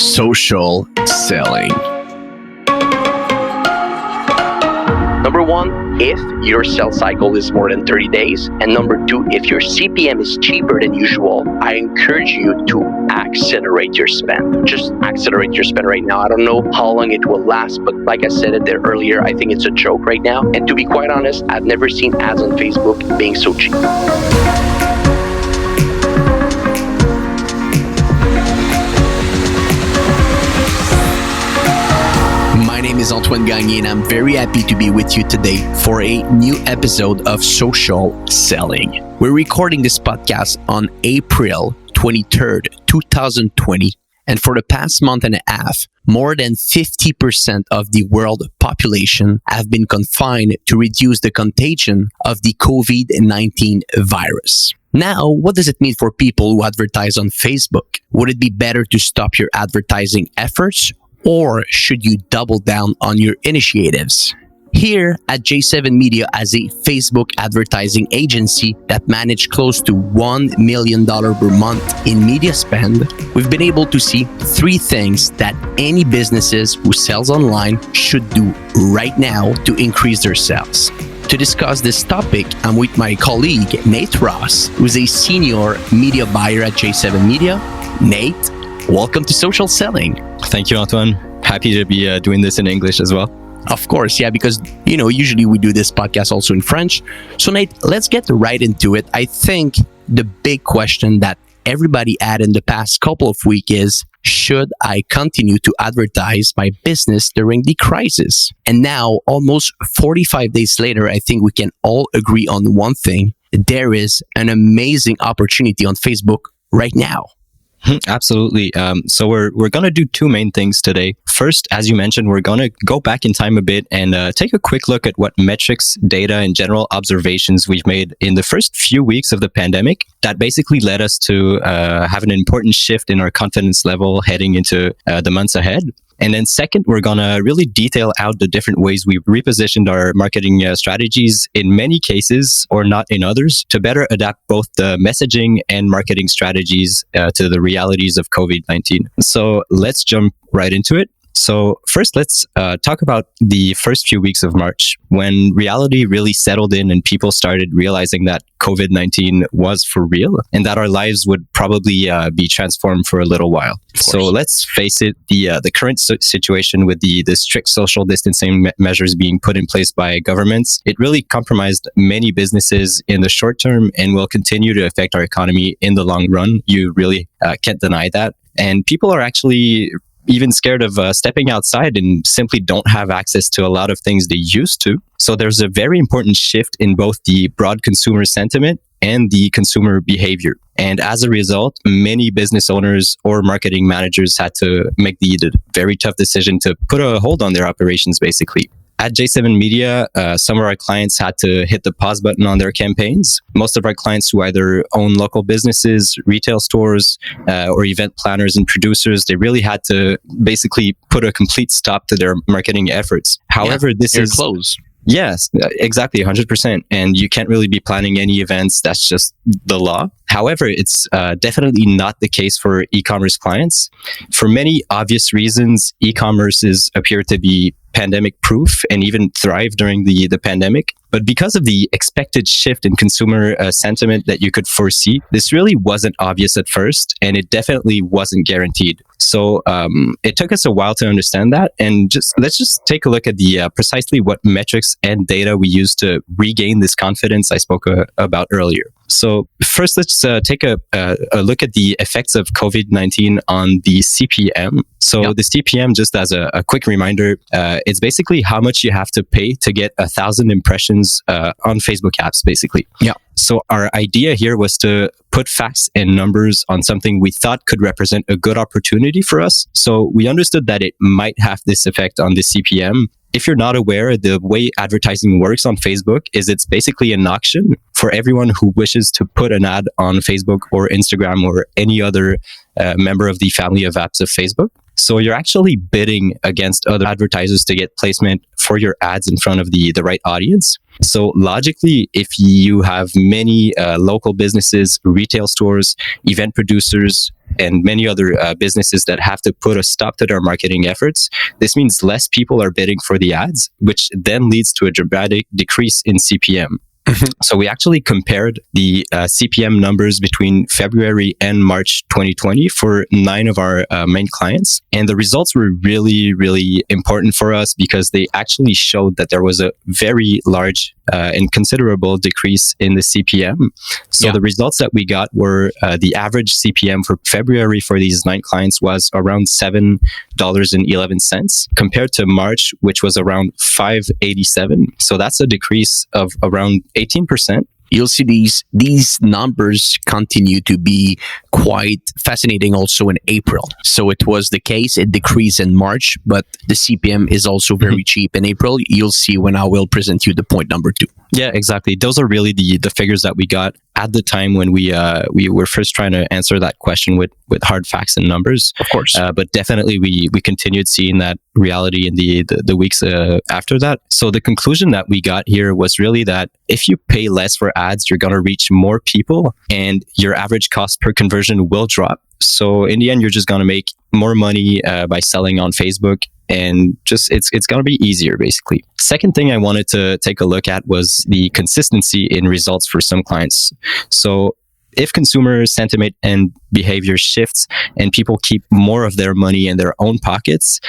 social selling. Number one, if your sales cycle is more than 30 days. And number two, if your CPM is cheaper than usual, I encourage you to accelerate your spend. Just accelerate your spend right now. I don't know how long it will last, but like I said it there earlier, I think it's a joke right now. And to be quite honest, I've never seen ads on Facebook being so cheap. My name is Antoine Gagné, and I'm very happy to be with you today for a new episode of Social Selling. We're recording this podcast on April 23rd, 2020. And for the past month and a half, more than 50% of the world population have been confined to reduce the contagion of the COVID-19 virus. Now, what does it mean for people who advertise on Facebook? Would it be better to stop your advertising efforts, or should you double down on your initiatives? Here at J7 Media, as a Facebook advertising agency that managed close to $1 million per month in media spend, we've been able to see three things that any businesses who sells online should do right now to increase their sales. To discuss this topic, I'm with my colleague, Nate Ross, who's a senior media buyer at J7 Media. Nate, welcome to Social Selling. Thank you, Antoine. Happy to be doing this in English as well. Of course, yeah, because, usually we do this podcast also in French. So, Nate, let's get right into it. I think the big question that everybody had in the past couple of weeks is, should I continue to advertise my business during the crisis? And now, almost 45 days later, I think we can all agree on one thing. There is an amazing opportunity on Facebook right now. Absolutely. So we're going to do two main things today. First, as you mentioned, we're going to go back in time a bit and take a quick look at what metrics, data, and general observations we've made in the first few weeks of the pandemic that basically led us to have an important shift in our confidence level heading into the months ahead. And then second, we're going to really detail out the different ways we've repositioned our marketing strategies in many cases, or not in others, to better adapt both the messaging and marketing strategies to the realities of COVID-19. So let's jump right into it. So first, let's talk about the first few weeks of March, when reality really settled in and people started realizing that COVID-19 was for real and that our lives would probably be transformed for a little while. So let's face it, the current situation with the strict social distancing measures being put in place by governments, it really compromised many businesses in the short term and will continue to affect our economy in the long run. You really can't deny that. And people are actually even scared of stepping outside and simply don't have access to a lot of things they used to. So there's a very important shift in both the broad consumer sentiment and the consumer behavior. And as a result, many business owners or marketing managers had to make the very tough decision to put a hold on their operations, basically. At J7 Media, some of our clients had to hit the pause button on their campaigns. Most of our clients who either own local businesses, retail stores, or event planners and producers, they really had to basically put a complete stop to their marketing efforts. However, this is close. Yes, exactly, 100%. And you can't really be planning any events. That's just the law. However, it's definitely not the case for e-commerce clients. For many obvious reasons, e-commerces appear to be pandemic proof and even thrive during the pandemic. But because of the expected shift in consumer sentiment that you could foresee, this really wasn't obvious at first, and it definitely wasn't guaranteed. So it took us a while to understand that. And let's just take a look at the precisely what metrics and data we use to regain this confidence I spoke about earlier. So first, let's take a look at the effects of COVID-19 on the CPM. So the CPM, just as a quick reminder, it's basically how much you have to pay to get 1,000 impressions on Facebook apps, basically. Yeah. So our idea here was to put facts and numbers on something we thought could represent a good opportunity for us. So we understood that it might have this effect on the CPM. If you're not aware, the way advertising works on Facebook is it's basically an auction for everyone who wishes to put an ad on Facebook or Instagram or any other member of the family of apps of Facebook. So you're actually bidding against other advertisers to get placement for your ads in front of the right audience. So logically, if you have many local businesses, retail stores, event producers, and many other businesses that have to put a stop to their marketing efforts, this means less people are bidding for the ads, which then leads to a dramatic decrease in CPM. So we actually compared the CPM numbers between February and March 2020 for 9 of our main clients. And the results were really, really important for us because they actually showed that there was a very large and considerable decrease in the CPM. So the results that we got were the average CPM for February for these 9 clients was around $7.11 compared to March, which was around $5.87. So that's a decrease of around 18%. You'll see these numbers continue to be quite fascinating also in April. So it was the case, it decreased in March, but the CPM is also very cheap in April. You'll see when I will present you the point number 2. Yeah, exactly. Those are really the figures that we got at the time when we were first trying to answer that question with hard facts and numbers. Of course. But definitely we continued seeing that reality in the weeks after that. So the conclusion that we got here was really that if you pay less for ads, you're going to reach more people and your average cost per conversion will drop. So in the end, you're just going to make more money by selling on Facebook. And just it's going to be easier, basically. Second thing I wanted to take a look at was the consistency in results for some clients. So if consumer sentiment and behavior shifts and people keep more of their money in their own pockets,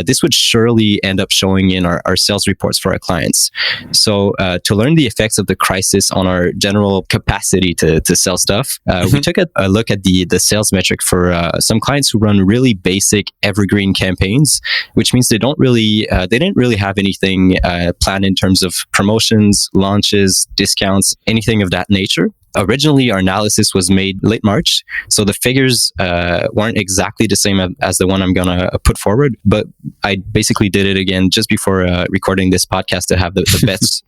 this would surely end up showing in our sales reports for our clients. So to learn the effects of the crisis on our general capacity to sell stuff, we took a look at the sales metric for some clients who run really basic evergreen campaigns, which means they didn't really have anything planned in terms of promotions, launches, discounts, anything of that nature. Originally, our analysis was made late March, so the figures weren't exactly the same as the one I'm going to put forward, but I basically did it again just before recording this podcast to have the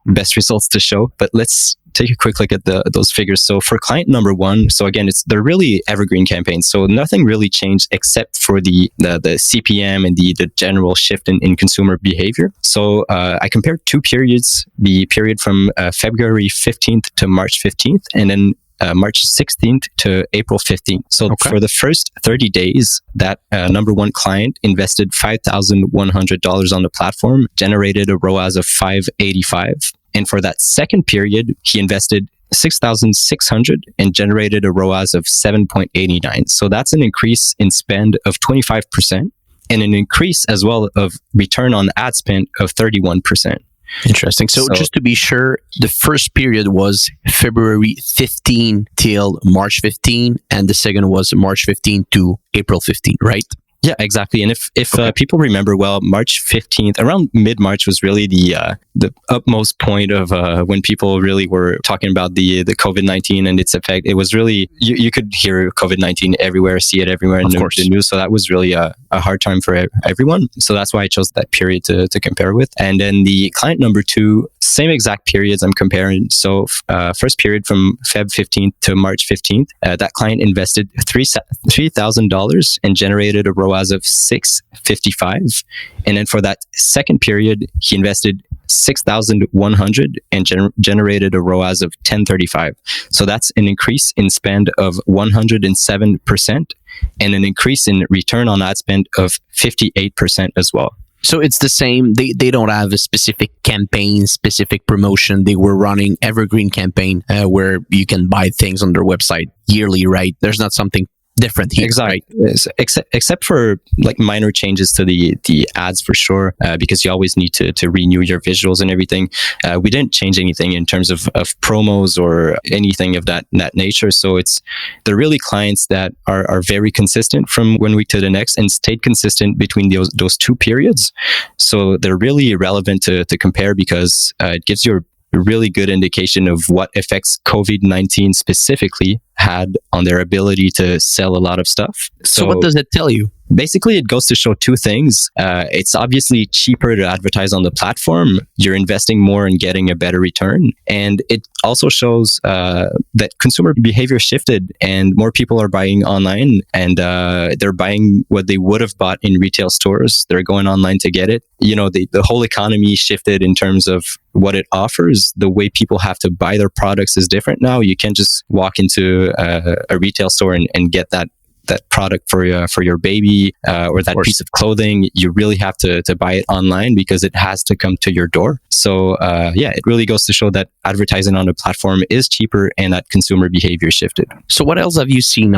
best results to show. But let's take a quick look at those figures. So for client number 1, so again, they're really evergreen campaigns, so nothing really changed except for the CPM and the general shift in consumer behavior. So I compared 2 periods, the period from February 15th to March 15th, and then March 16th to April 15th. So for the first 30 days, that number 1 client invested $5,100 on the platform, generated a ROAS of 585. And for that second period, he invested $6,600 and generated a ROAS of 7.89. So that's an increase in spend of 25% and an increase as well of return on ad spend of 31%. Interesting. So just to be sure, the first period was February 15 till March 15, and the second was March 15 to April 15, right? Yeah, exactly. And if people remember well, March 15th, around mid-March was really the utmost point of when people really were talking about the COVID-19 and its effect. It was really, you could hear COVID-19 everywhere, see it everywhere in the news. So that was really a hard time for everyone. So that's why I chose that period to compare with. And then the client number 2, same exact periods I'm comparing. So first period from Feb 15th to March 15th, that client invested $3,000 and generated a ROAS of 655. And then for that second period, he invested $6,100 and generated a ROAS of 1035. So that's an increase in spend of 107% and an increase in return on ad spend of 58% as well. So it's the same. They don't have a specific campaign, specific promotion. They were running evergreen campaign where you can buy things on their website yearly, right? There's not something different here. Exactly. Right? Except for like minor changes to the ads for sure, because you always need to renew your visuals and everything. We didn't change anything in terms of promos or anything of that nature. So they're really clients that are very consistent from one week to the next and stayed consistent between those 2 periods. So they're really relevant to compare because it gives you a really good indication of what effects COVID-19 specifically had on their ability to sell a lot of stuff. So what does it tell you? Basically, it goes to show two things. It's obviously cheaper to advertise on the platform. You're investing more and getting a better return. And it also shows that consumer behavior shifted and more people are buying online, and they're buying what they would have bought in retail stores. They're going online to get it. The whole economy shifted in terms of what it offers. The way people have to buy their products is different now. You can't just walk into a retail store and get that product for your baby or that piece of clothing. You really have to buy it online because it has to come to your door. So it really goes to show that advertising on a platform is cheaper and that consumer behavior shifted. So what else have you seen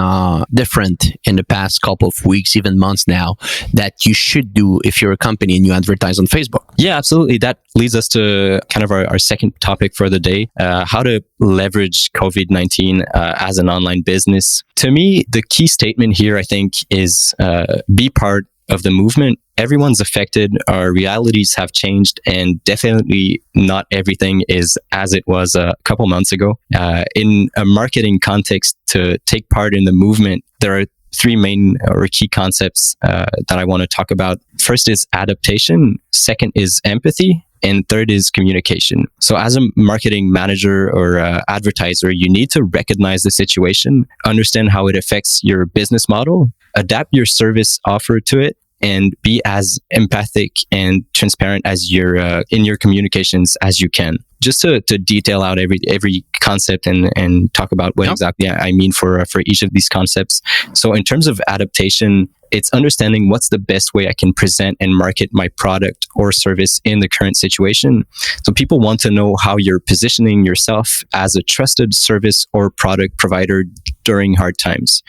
different in the past couple of weeks, even months now, that you should do if you're a company and you advertise on Facebook? Yeah, absolutely. That leads us to kind of our second topic for the day, how to leverage COVID-19 as an online business. To me, the key statement here, I think, is be part of the movement. Everyone's affected. Our realities have changed, and definitely not everything is as it was a couple months ago. In a marketing context, to take part in the movement, there are three main or key concepts that I want to talk about. First is adaptation. Second is empathy. And third is communication. So as a marketing manager or advertiser, you need to recognize the situation, understand how it affects your business model, adapt your service offer to it, and be as empathic and transparent as in your communications as you can. Just to detail out every concept and talk about what exactly I mean for each of these concepts. So in terms of adaptation, it's understanding what's the best way I can present and market my product or service in the current situation. So people want to know how you're positioning yourself as a trusted service or product provider during hard times.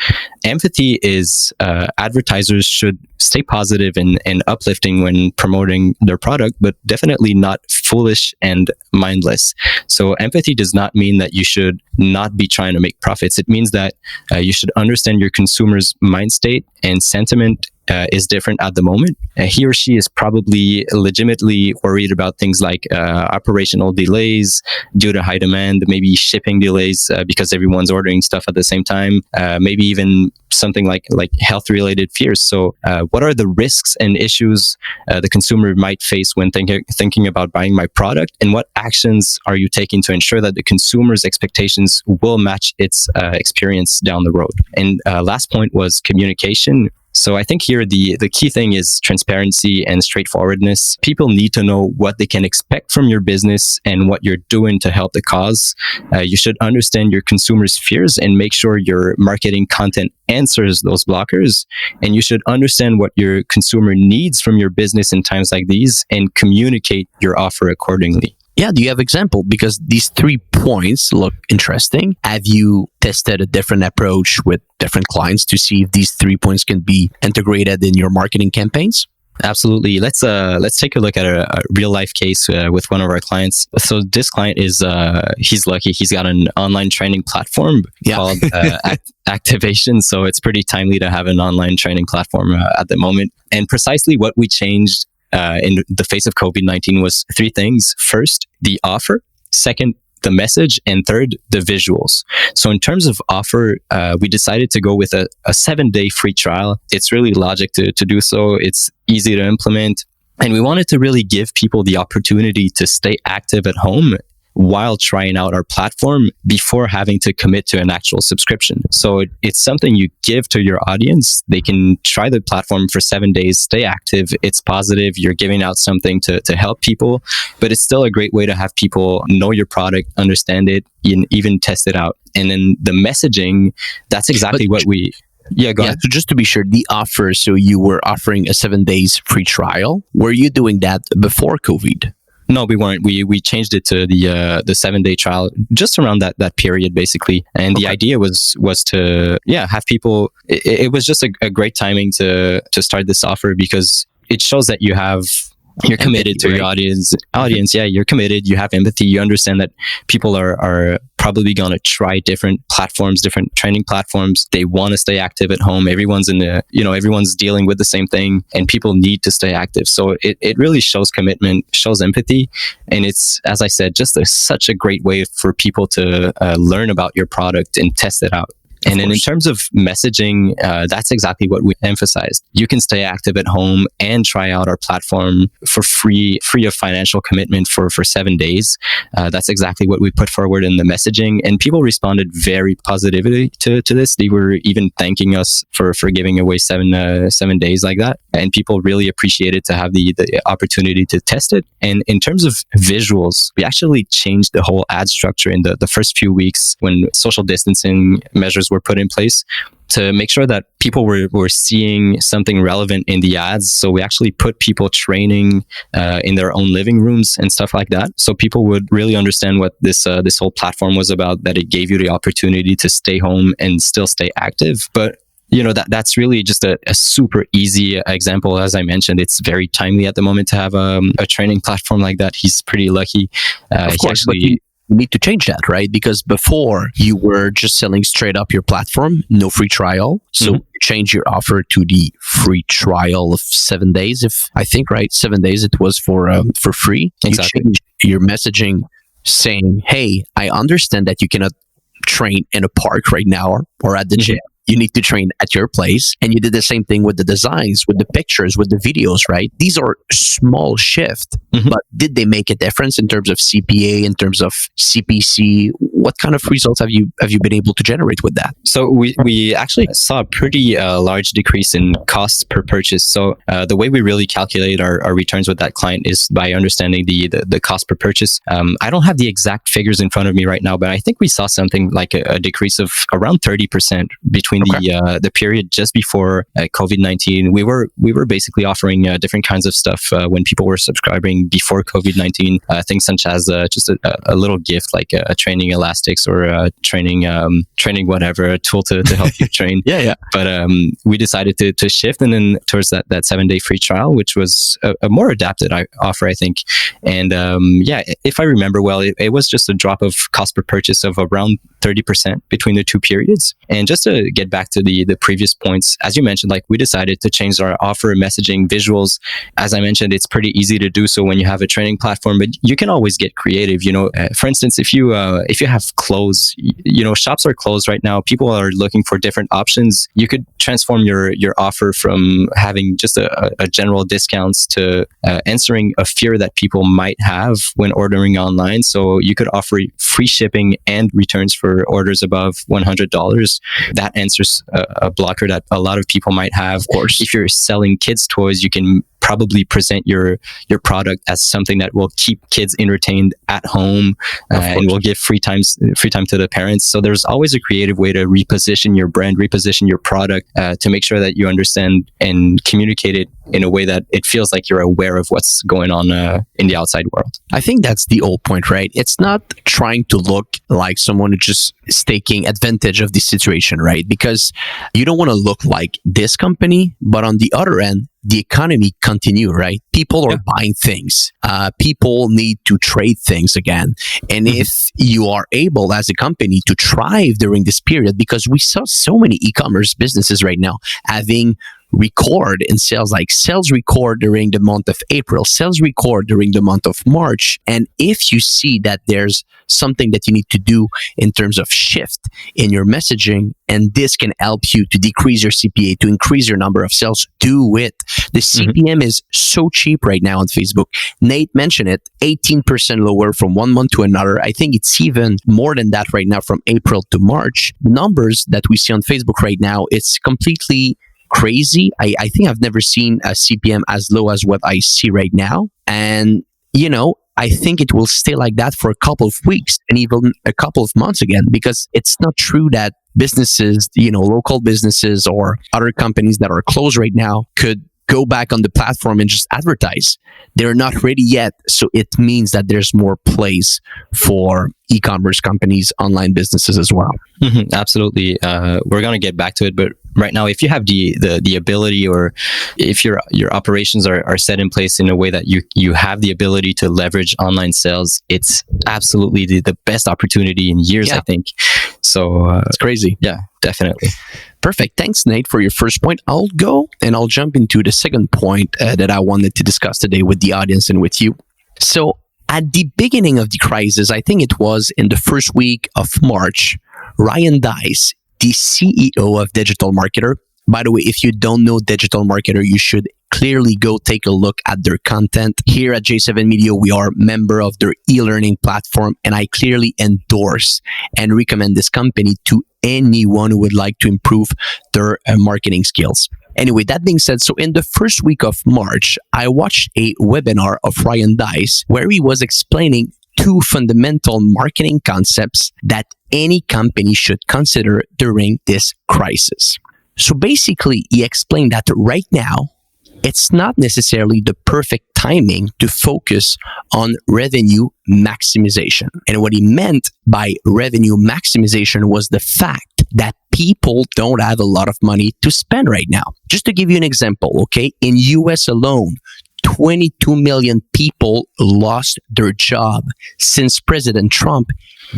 Empathy is advertisers should stay positive and uplifting when promoting their product, but definitely not foolish and mindless. So empathy does not mean that you should not be trying to make profits. It means that you should understand your consumer's mind state and sentiment is different at the moment. He or she is probably legitimately worried about things like operational delays due to high demand, maybe shipping delays because everyone's ordering stuff at the same time, maybe even something like health-related fears. So what are the risks and issues the consumer might face when thinking about buying my product? And what actions are you taking to ensure that the consumer's expectations will match its experience down the road? And last point was communication. So I think here the key thing is transparency and straightforwardness. People need to know what they can expect from your business and what you're doing to help the cause. You should understand your consumers' fears and make sure your marketing content answers those blockers. And you should understand what your consumer needs from your business in times like these and communicate your offer accordingly. Yeah, do you have example? Because these 3 points look interesting. Have you tested a different approach with different clients to see if these 3 points can be integrated in your marketing campaigns? Absolutely. Let's take a look at a real life case with one of our clients. So this client is he's lucky. He's got an online training platform called Adaptation. So it's pretty timely to have an online training platform at the moment. And precisely what we changed in the face of COVID-19 was 3 things. First, the offer. Second, the message. And third, the visuals. So in terms of offer, we decided to go with a 7-day free trial. It's really logic to do so. It's easy to implement. And we wanted to really give people the opportunity to stay active at home while trying out our platform before having to commit to an actual subscription. So it's something you give to your audience. They can try the platform for 7 days, stay active. It's positive. You're giving out something to help people, but it's still a great way to have people know your product, understand it, and even test it out. And then the messaging, that's exactly what we... Yeah, go ahead. So just to be sure, the offer, so you were offering a 7 days free trial. Were you doing that before COVID? No, we weren't. We changed it to the 7-day trial just around that period, basically. And the idea was to have people. It was just a great timing to start this offer because it shows that you're committed to your audience. Yeah, you're committed. You have empathy. You understand that people are probably going to try different platforms, different training platforms. They want to stay active at home. Everyone's everyone's dealing with the same thing, and people need to stay active. So it really shows commitment, shows empathy, and it's, as I said, just such a great way for people to learn about your product and test it out. And then in terms of messaging, that's exactly what we emphasized. You can stay active at home and try out our platform for free of financial commitment for 7 days. That's exactly what we put forward in the messaging. And people responded very positively to this. They were even thanking us for giving away 7 days like that. And people really appreciated to have the opportunity to test it. And in terms of visuals, we actually changed the whole ad structure in the first few weeks when social distancing measures were put in place to make sure that people were seeing something relevant in the ads. So we actually put people training in their own living rooms and stuff like that. So people would really understand what this whole platform was about, that it gave you the opportunity to stay home and still stay active. But that's really just a super easy example. As I mentioned, it's very timely at the moment to have a training platform like that. He's pretty lucky. Of course, but you need to change that, right? Because before you were just selling straight up your platform, no free trial. So you change your offer to the free trial of 7 days. If I think, right, 7 days it was for free. Exactly. You change your messaging saying, "Hey, I understand that you cannot train in a park right now or at the gym. You need to train at your place." And you did the same thing with the designs, with the pictures, with the videos, right? These are small shift, but did they make a difference in terms of CPA, in terms of CPC? What kind of results have you been able to generate with that? So we actually saw a pretty large decrease in costs per purchase. So the way we really calculate our returns with that client is by understanding the cost per purchase. I don't have the exact figures in front of me right now, but I think we saw something like a decrease of around 30% between the period just before COVID-19. We were basically offering different kinds of stuff when people were subscribing before COVID-19. Things such as just a little gift like a training elastics or a training whatever, a tool to help you train. Yeah. But we decided to shift and then towards that 7 day free trial, which was a more adapted offer, I think. And if I remember well, it was just a drop of cost per purchase of around 30% between the two periods. And just to get back to the previous points, as you mentioned, like we decided to change our offer, messaging, visuals. As I mentioned, it's pretty easy to do so when you have a training platform, but you can always get creative. For instance, if you have clothes, shops are closed right now. People are looking for different options. You could transform your offer from having just a general discounts to answering a fear that people might have when ordering online. So you could offer free shipping and returns for orders above $100. That answers a blocker that a lot of people might have. Of course, if you're selling kids' toys, you can probably present your product as something that will keep kids entertained at home and will give free time to the parents. So there's always a creative way to reposition your brand, reposition your product to make sure that you understand and communicate it in a way that it feels like you're aware of what's going on in the outside world. I think that's the whole point, right? It's not trying to look like someone who just is taking advantage of the situation, right? Because you don't want to look like this company, but on the other end, the economy continue, right? People are buying things. People need to trade things again. And if you are able as a company to thrive during this period, because we saw so many e-commerce businesses right now having record in sales, like sales record during the month of April, sales record during the month of March. And if you see that there's something that you need to do in terms of shift in your messaging, and this can help you to decrease your CPA, to increase your number of sales, do it. The CPM is so cheap right now on Facebook. Nate mentioned it, 18% lower from 1 month to another. I think it's even more than that right now from April to March. Numbers that we see on Facebook right now, it's completely crazy. I think I've never seen a CPM as low as what I see right now. And, I think it will stay like that for a couple of weeks and even a couple of months again, because it's not true that businesses, local businesses or other companies that are closed right now could go back on the platform and just advertise. They're not ready yet. So it means that there's more place for e-commerce companies, online businesses as well. Absolutely. We're going to get back to it, but right now, if you have the ability, or if your operations are set in place in a way that you have the ability to leverage online sales, it's absolutely the best opportunity in years, I think. So it's crazy. Yeah, definitely. Perfect. Thanks, Nate, for your first point. I'll go and I'll jump into the second point that I wanted to discuss today with the audience and with you. So at the beginning of the crisis, I think it was in the first week of March, Ryan Dice the CEO of Digital Marketer. By the way, if you don't know Digital Marketer, you should clearly go take a look at their content. Here at J7 Media, we are a member of their e-learning platform, and I clearly endorse and recommend this company to anyone who would like to improve their marketing skills. Anyway, that being said, so in the first week of March, I watched a webinar of Ryan Deiss where he was explaining two fundamental marketing concepts that any company should consider during this crisis. So basically, he explained that right now, it's not necessarily the perfect timing to focus on revenue maximization. And what he meant by revenue maximization was the fact that people don't have a lot of money to spend right now. Just to give you an example, okay, in US alone, 22 million people lost their job since President Trump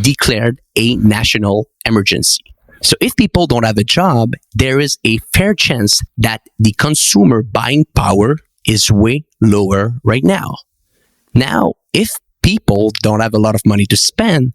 declared a national emergency. So if people don't have a job, there is a fair chance that the consumer buying power is way lower right now. Now, if people don't have a lot of money to spend,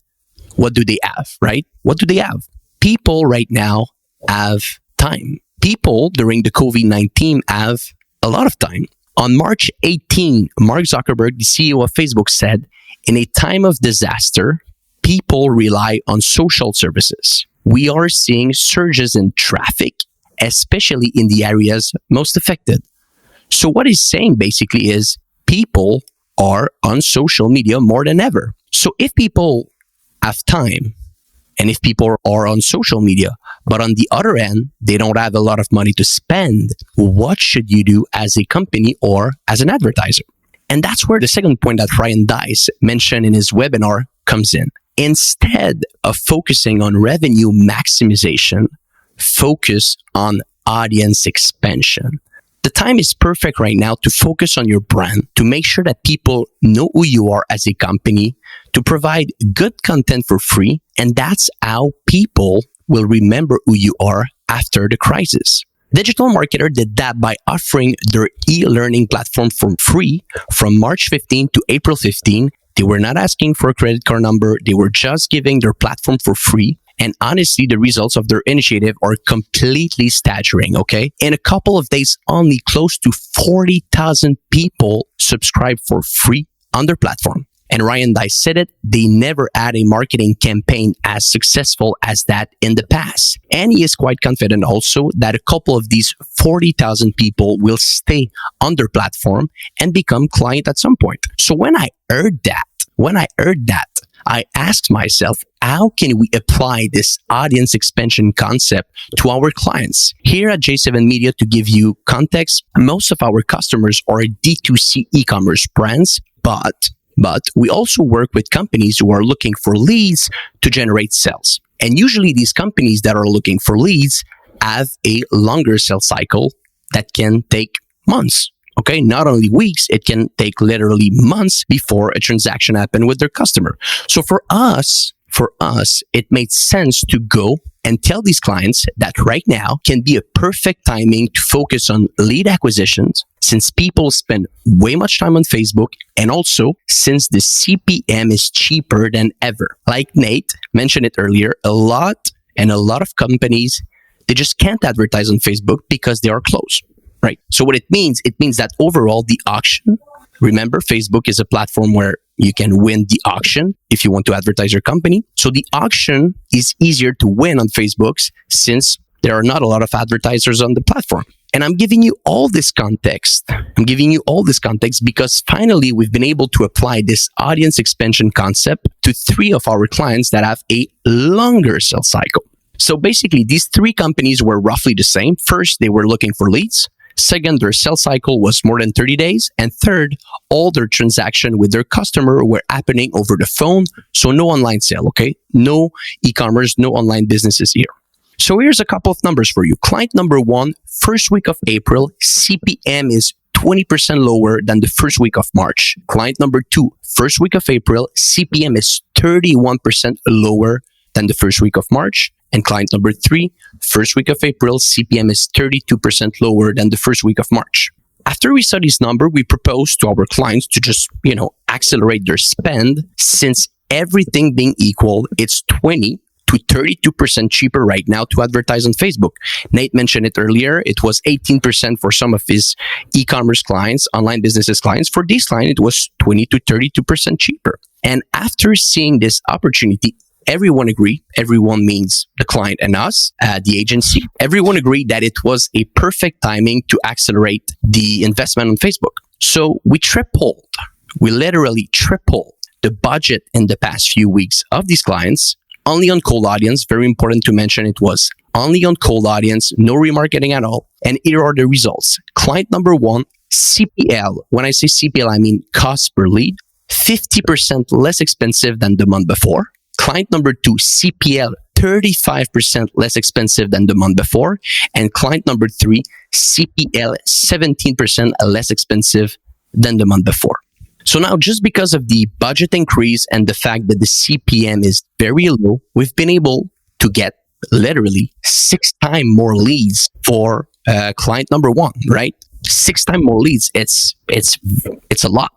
what do they have, right? What do they have? People right now have time. People during the COVID-19 have a lot of time. On March 18, Mark Zuckerberg, the CEO of Facebook, said, in a time of disaster, people rely on social services. We are seeing surges in traffic, especially in the areas most affected. So what he's saying basically is people are on social media more than ever. So if people have time and if people are on social media, but on the other end, they don't have a lot of money to spend, what should you do as a company or as an advertiser? And that's where the second point that Ryan Deiss mentioned in his webinar comes in. Instead of focusing on revenue maximization, focus on audience expansion. The time is perfect right now to focus on your brand, to make sure that people know who you are as a company, to provide good content for free, and that's how people will remember who you are after the crisis. Digital Marketer did that by offering their e-learning platform for free from March 15 to April 15. They were not asking for a credit card number. They were just giving their platform for free. And honestly, the results of their initiative are completely staggering, okay? In a couple of days, only close to 40,000 people subscribed for free on their platform. And Ryan Deiss said it, they never had a marketing campaign as successful as that in the past. And he is quite confident also that a couple of these 40,000 people will stay on their platform and become client at some point. So when I heard that, I asked myself, how can we apply this audience expansion concept to our clients? Here at J7 Media, to give you context, most of our customers are D2C e-commerce brands, but we also work with companies who are looking for leads to generate sales. And usually these companies that are looking for leads have a longer sales cycle that can take months. Okay, not only weeks, it can take literally months before a transaction happens with their customer. So for us, it made sense to go and tell these clients that right now can be a perfect timing to focus on lead acquisitions, since people spend way much time on Facebook, and also since the CPM is cheaper than ever. Like Nate mentioned it earlier, a lot of companies, they just can't advertise on Facebook because they are closed. Right. So what it means that overall the auction, remember, Facebook is a platform where you can win the auction if you want to advertise your company. So the auction is easier to win on Facebook since there are not a lot of advertisers on the platform. And I'm giving you all this context. Because finally we've been able to apply this audience expansion concept to 3 of our clients that have a longer sales cycle. So basically these 3 companies were roughly the same. First, they were looking for leads. Second, their sales cycle was more than 30 days. And third, all their transactions with their customer were happening over the phone. So no online sale, okay? No e-commerce, no online businesses here. So here's a couple of numbers for you. Client number 1, first week of April, CPM is 20% lower than the first week of March. Client number 2, first week of April, CPM is 31% lower than the first week of March. And client number 3, first week of April, CPM is 32% lower than the first week of March. After we saw this number, we proposed to our clients to just, accelerate their spend. Since everything being equal, it's 20 to 32% cheaper right now to advertise on Facebook. Nate mentioned it earlier. It was 18% for some of his e-commerce clients, online businesses clients. For this client, it was 20 to 32% cheaper. And after seeing this opportunity, everyone agreed. Everyone means the client and us, the agency. Everyone agreed that it was a perfect timing to accelerate the investment on Facebook. So we literally tripled the budget in the past few weeks of these clients, only on cold audience. Very important to mention, it was only on cold audience, no remarketing at all. And here are the results. Client number one, CPL. When I say CPL, I mean cost per lead, 50% less expensive than the month before. Client number two, CPL, 35% less expensive than the month before. And client number three, CPL, 17% less expensive than the month before. So now, just because of the budget increase and the fact that the CPM is very low, we've been able to get literally 6 times more leads for client number one, right? 6 times more leads. It's a lot.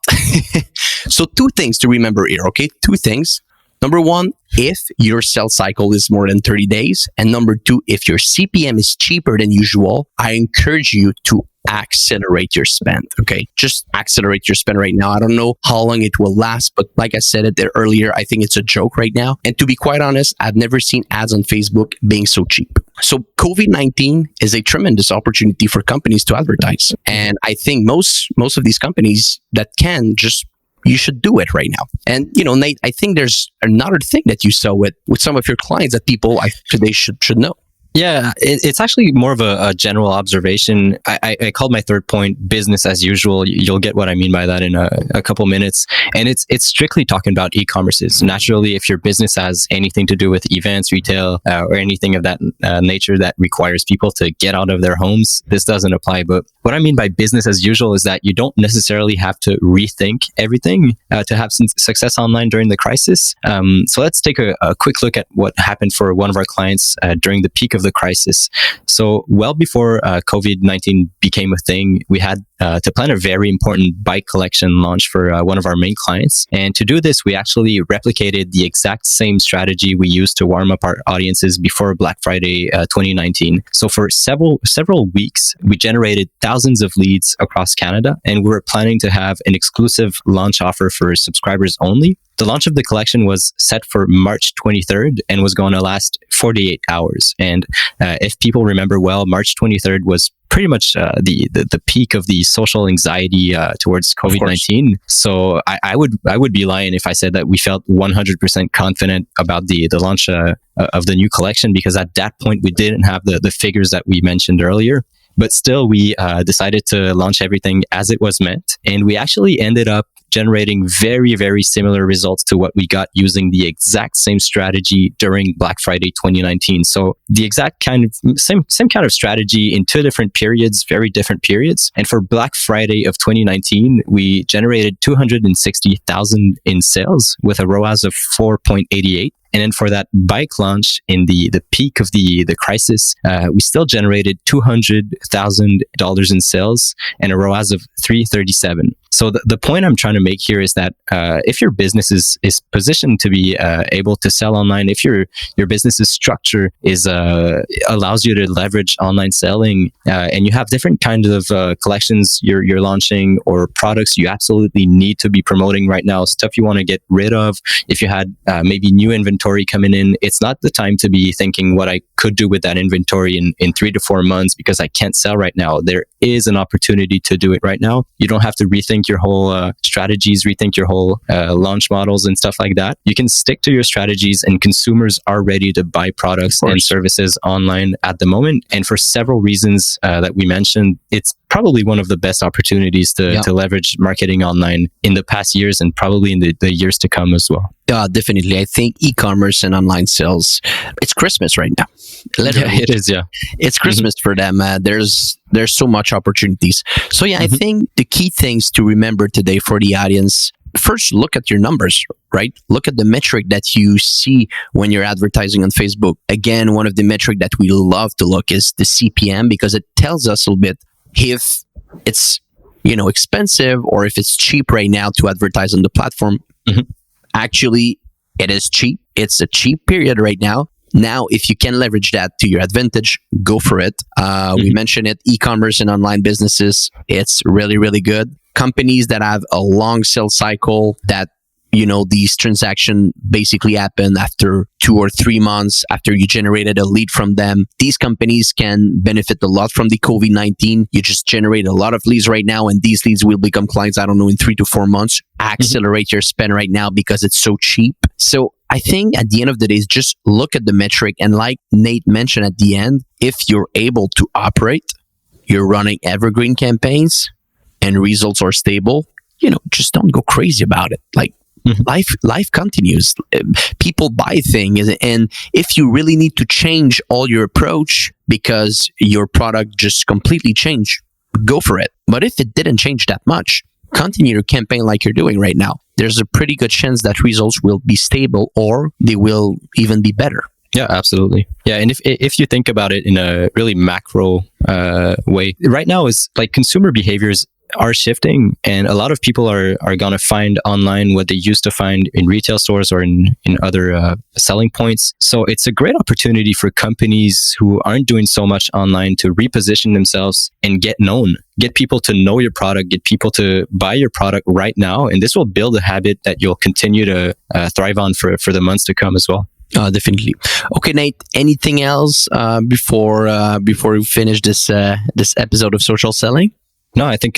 So 2 things to remember here, okay? 2 things. Number one, if your sales cycle is more than 30 days. And number 2, if your CPM is cheaper than usual, I encourage you to accelerate your spend, okay? Just accelerate your spend right now. I don't know how long it will last, but like I said it there earlier, I think it's a joke right now. And to be quite honest, I've never seen ads on Facebook being so cheap. So COVID-19 is a tremendous opportunity for companies to advertise. And I think most of these companies that can just, you should do it right now. And, Nate, I think there's another thing that you saw with some of your clients that people today should know. Yeah, it's actually more of a general observation. I called my third point business as usual. You'll get what I mean by that in a couple minutes. And it's strictly talking about e-commerces. Naturally, if your business has anything to do with events, retail, or anything of that nature that requires people to get out of their homes, this doesn't apply. But what I mean by business as usual is that you don't necessarily have to rethink everything to have some success online during the crisis. So let's take a quick look at what happened for one of our clients during the peak of the crisis. So well before COVID-19 became a thing, we had to plan a very important bike collection launch for one of our main clients. And to do this, we actually replicated the exact same strategy we used to warm up our audiences before Black Friday 2019. So for several weeks, we generated thousands of leads across Canada, and we were planning to have an exclusive launch offer for subscribers only. The launch of the collection was set for March 23rd and was going to last 48 hours. And if people remember well, March 23rd was pretty much the peak of the social anxiety towards COVID-19. So I would be lying if I said that we felt 100% confident about the launch of the new collection, because at that point we didn't have the figures that we mentioned earlier. But still, we decided to launch everything as it was meant. And we actually ended up generating very, very similar results to what we got using the exact same strategy during Black Friday 2019. So the exact same kind of strategy in 2 different periods, very different periods. And for Black Friday of 2019, we generated 260,000 in sales with a ROAS of 4.88. And then for that bike launch in the peak of the crisis, we still generated $200,000 in sales and a ROAS of 337. So the point I'm trying to make here is that if your business is positioned to be able to sell online, if your business's structure is allows you to leverage online selling, and you have different kinds of collections you're launching or products you absolutely need to be promoting right now, stuff you want to get rid of. If you had maybe new inventory coming in, it's not the time to be thinking what I could do with that inventory in 3 to 4 months because I can't sell right now. There is an opportunity to do it right now. You don't have to rethink your whole strategies, rethink your whole launch models and stuff like that. You can stick to your strategies, and consumers are ready to buy products and services online at the moment. And for several reasons that we mentioned, it's probably one of the best opportunities to leverage marketing online in the past years and probably in the years to come as well. Definitely. I think e-commerce and online sales, it's Christmas right now. Literally. Yeah, it is, yeah. It's Christmas for them. There's so much opportunities. So I think the key things to remember today for the audience, first, look at your numbers, right? Look at the metric that you see when you're advertising on Facebook. Again, one of the metric that we love to look is the CPM, because it tells us a little bit if it's, expensive or if it's cheap right now to advertise on the platform. Actually, it is cheap. It's a cheap period right now. Now, if you can leverage that to your advantage, go for it. We mentioned it, e-commerce and online businesses. It's really, really good. Companies that have a long sales cycle that, these transactions basically happen after 2 or 3 months after you generated a lead from them. These companies can benefit a lot from the COVID-19. You just generate a lot of leads right now, and these leads will become clients, in 3 to 4 months. Accelerate your spend right now because it's so cheap. So I think at the end of the day, is just look at the metric. And like Nate mentioned at the end, if you're able to operate, you're running evergreen campaigns and results are stable, just don't go crazy about it. Like, life continues. People buy things, and if you really need to change all your approach because your product just completely changed, go for it. But if it didn't change that much, continue your campaign like you're doing right now. There's a pretty good chance that results will be stable or they will even be better. Yeah, absolutely. Yeah, and if you think about it in a really macro way, right now is like consumer behaviors are shifting, and a lot of people are going to find online what they used to find in retail stores or in other selling points. So it's a great opportunity for companies who aren't doing so much online to reposition themselves and get known, get people to know your product, get people to buy your product right now. And this will build a habit that you'll continue to thrive on for the months to come as well. Definitely. Okay, Nate, anything else before we finish this episode of Social Selling? No, I think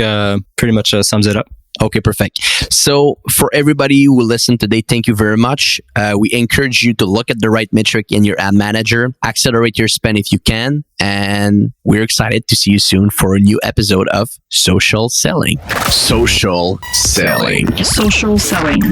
pretty much sums it up. Okay, perfect. So for everybody who will listen today, thank you very much. We encourage you to look at the right metric in your ad manager, accelerate your spend if you can, and we're excited to see you soon for a new episode of Social Selling. Social Selling. Social Selling.